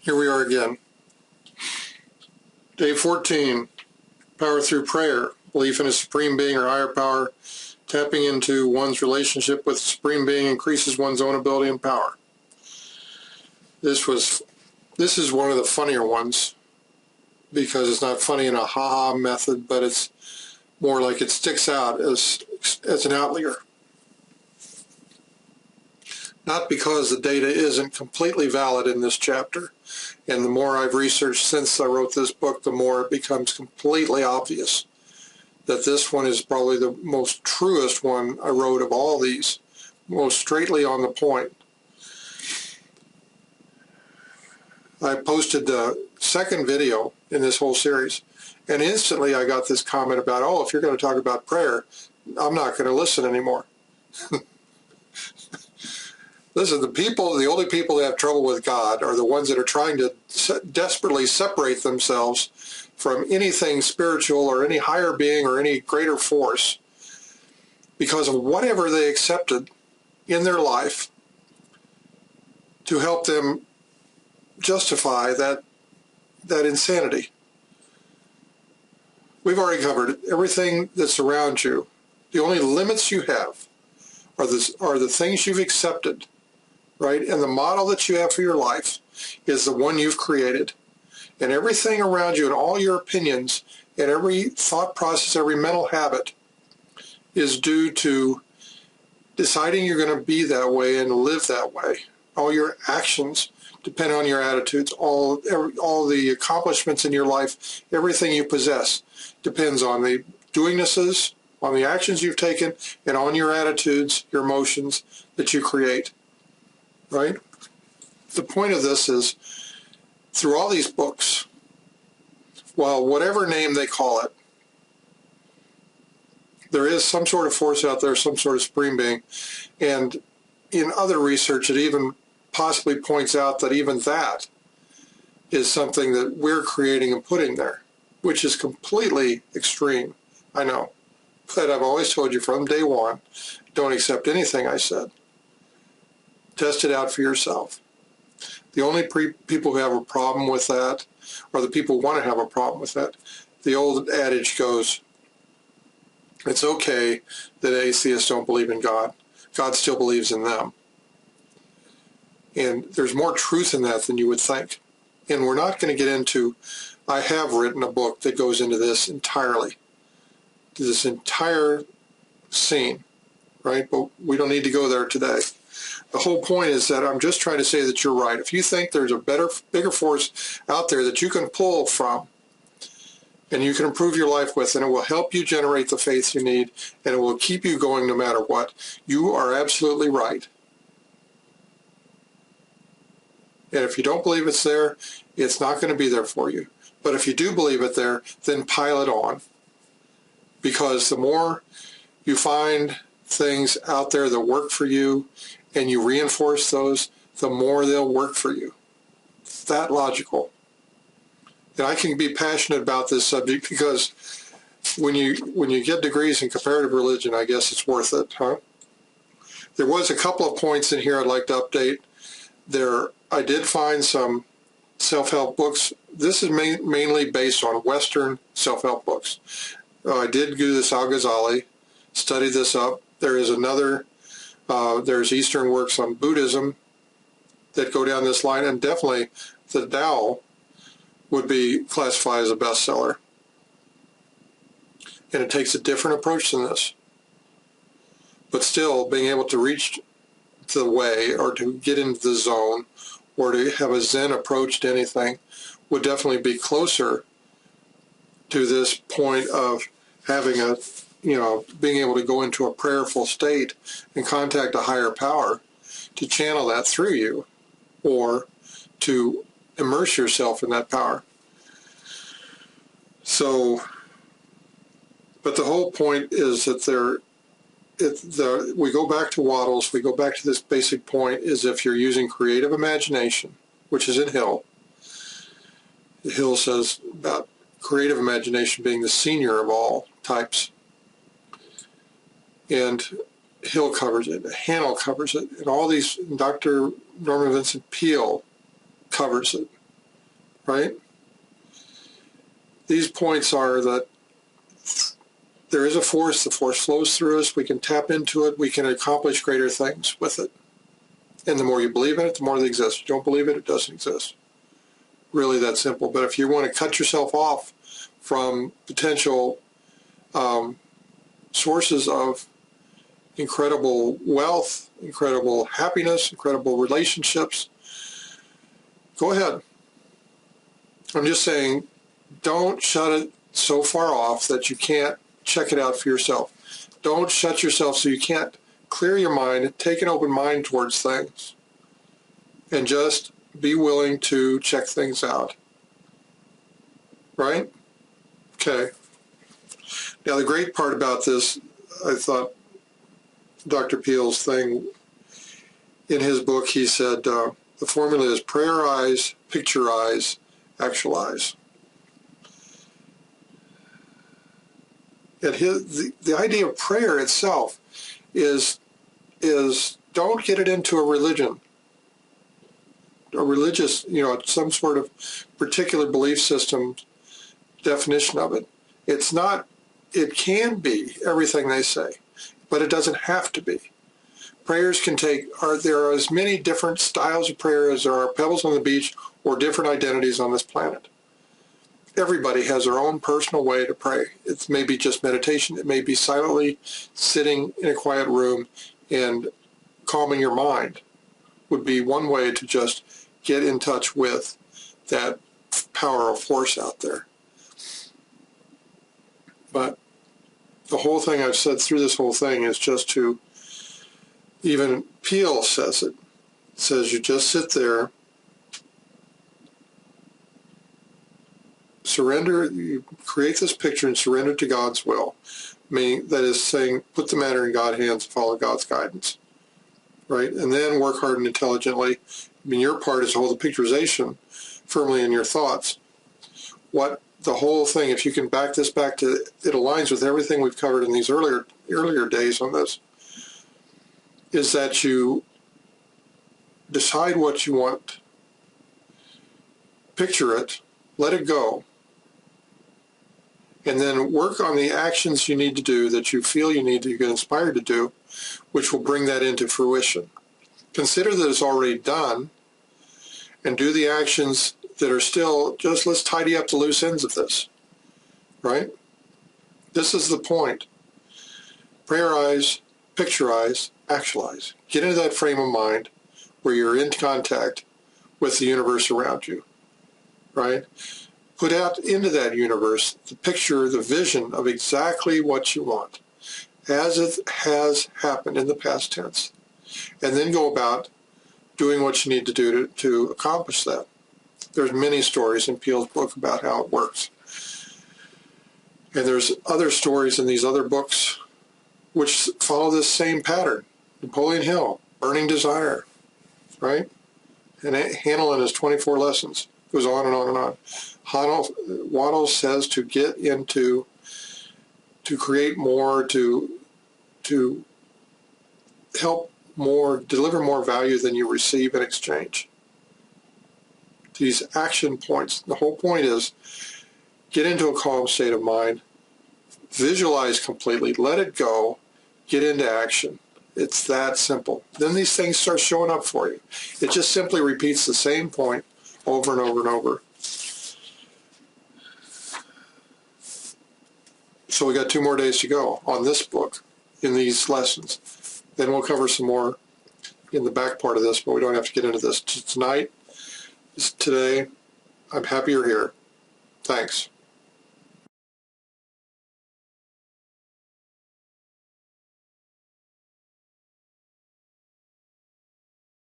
Here we are again. Day 14, power through prayer, belief in a supreme being or higher power. Tapping into one's relationship with the supreme being increases one's own ability and power. This is one of the funnier ones because it's not funny in a ha-ha method, but it's more like it sticks out as an outlier. Not because the data isn't completely valid in this chapter, and the more I've researched since I wrote this book, the more it becomes completely obvious that this one is probably the most truest one I wrote of all these, most straightly on the point. I posted the second video in this whole series, and instantly I got this comment about, oh, if you're going to talk about prayer, I'm not going to listen anymore. Listen, the only people that have trouble with God are the ones that are trying to desperately separate themselves from anything spiritual or any higher being or any greater force because of whatever they accepted in their life to help them justify that insanity. We've already covered everything that's around you. The only limits you have are the things you've accepted. Right? And the model that you have for your life is the one you've created. And everything around you and all your opinions and every thought process, every mental habit is due to deciding you're going to be that way and live that way. All your actions depend on your attitudes. All the accomplishments in your life, everything you possess depends on the doingnesses, on the actions you've taken, and on your attitudes, your emotions that you create. Right? The point of this is, through all these books, well, whatever name they call it, there is some sort of force out there, some sort of supreme being. And in other research, it even possibly points out that even that is something that we're creating and putting there, which is completely extreme. I know. But I've always told you from day one, don't accept anything I said. Test it out for yourself. The only people who have a problem with that are the people who want to have a problem with that. The old adage goes, it's okay that atheists don't believe in God. God still believes in them. And there's more truth in that than you would think. And we're not going to get into, I have written a book that goes into this entirely, to this entire scene, right? But we don't need to go there today. The whole point is that I'm just trying to say that you're right. If you think there's a bigger force out there that you can pull from and you can improve your life with, and it will help you generate the faith you need, and it will keep you going no matter what, you are absolutely right. And if you don't believe it's there, it's not going to be there for you. But if you do believe it there, then pile it on. Because the more you find things out there that work for you, and you reinforce those, the more they'll work for you. It's that logical. And I can be passionate about this subject because when you get degrees in comparative religion, I guess it's worth it, huh? There was a couple of points in here I'd like to update. I did find some self-help books. This is mainly based on Western self-help books. I did do this Al-Ghazali, studied this up. There is another there's Eastern works on Buddhism that go down this line, and definitely the Tao would be classified as a bestseller. And it takes a different approach than this. But still, being able to reach the way or to get into the zone or to have a Zen approach to anything would definitely be closer to this point of having being able to go into a prayerful state and contact a higher power to channel that through you or to immerse yourself in that power. So, but the whole point is that we go back to Waddles, we go back to this basic point, is if you're using creative imagination, which is in Hill. Hill says about creative imagination being the senior of all types. And Hill covers it, Hanel covers it, and all these, Dr. Norman Vincent Peale covers it. right? These points are that there is a force, the force flows through us, we can tap into it, we can accomplish greater things with it. And the more you believe in it, the more it exists. If you don't believe it, it doesn't exist. Really that simple. But if you want to cut yourself off from potential sources of incredible wealth, incredible happiness, incredible relationships, go ahead. I'm just saying, don't shut it so far off that you can't check it out for yourself. Don't shut yourself so you can't clear your mind, take an open mind towards things, and just be willing to check things out. Right? Okay. Now, the great part about this, I thought Dr. Peel's thing, in his book, he said, the formula is prayerize, pictureize, actualize. And the idea of prayer itself is don't get it into a religion, a religious, some sort of particular belief system definition of it. It's not, it can be everything they say, but it doesn't have to be. Prayers can there are as many different styles of prayer as there are pebbles on the beach or different identities on this planet. Everybody has their own personal way to pray. It may be just meditation. It may be silently sitting in a quiet room and calming your mind would be one way to just get in touch with that power of force out there. But the whole thing I've said through this whole thing is just to, even Peel says it, says you just sit there, surrender, you create this picture and surrender to God's will. Meaning, that is saying, put the matter in God's hands and follow God's guidance. Right? And then work hard and intelligently. Your part is to hold the picturization firmly in your thoughts. What the whole thing, if you can back this back to, it aligns with everything we've covered in these earlier days on this, is that you decide what you want, picture it, let it go, and then work on the actions you need to do that you feel you need to get inspired to do, which will bring that into fruition. Consider that it's already done, and do the actions that are still, just let's tidy up the loose ends of this, right? This is the point. Prayerize, pictureize, actualize. Get into that frame of mind where you're in contact with the universe around you, right? Put out into that universe the picture, the vision of exactly what you want, as it has happened in the past tense. And then go about doing what you need to do to accomplish that. There's many stories in Peel's book about how it works. And there's other stories in these other books which follow this same pattern. Napoleon Hill, Burning Desire, right? And Hanel in his 24 lessons goes on and on and on. Waddell says to get into, to create more, to help more, deliver more value than you receive in exchange. These action points, the whole point is get into a calm state of mind, visualize completely, let it go, get into action. It's that simple. Then these things start showing up for you. It just simply repeats the same point over and over and over. So we got 2 more days to go on this book in these lessons. Then we'll cover some more in the back part of this, but we don't have to get into this tonight. Today, I'm happy you're here. Thanks.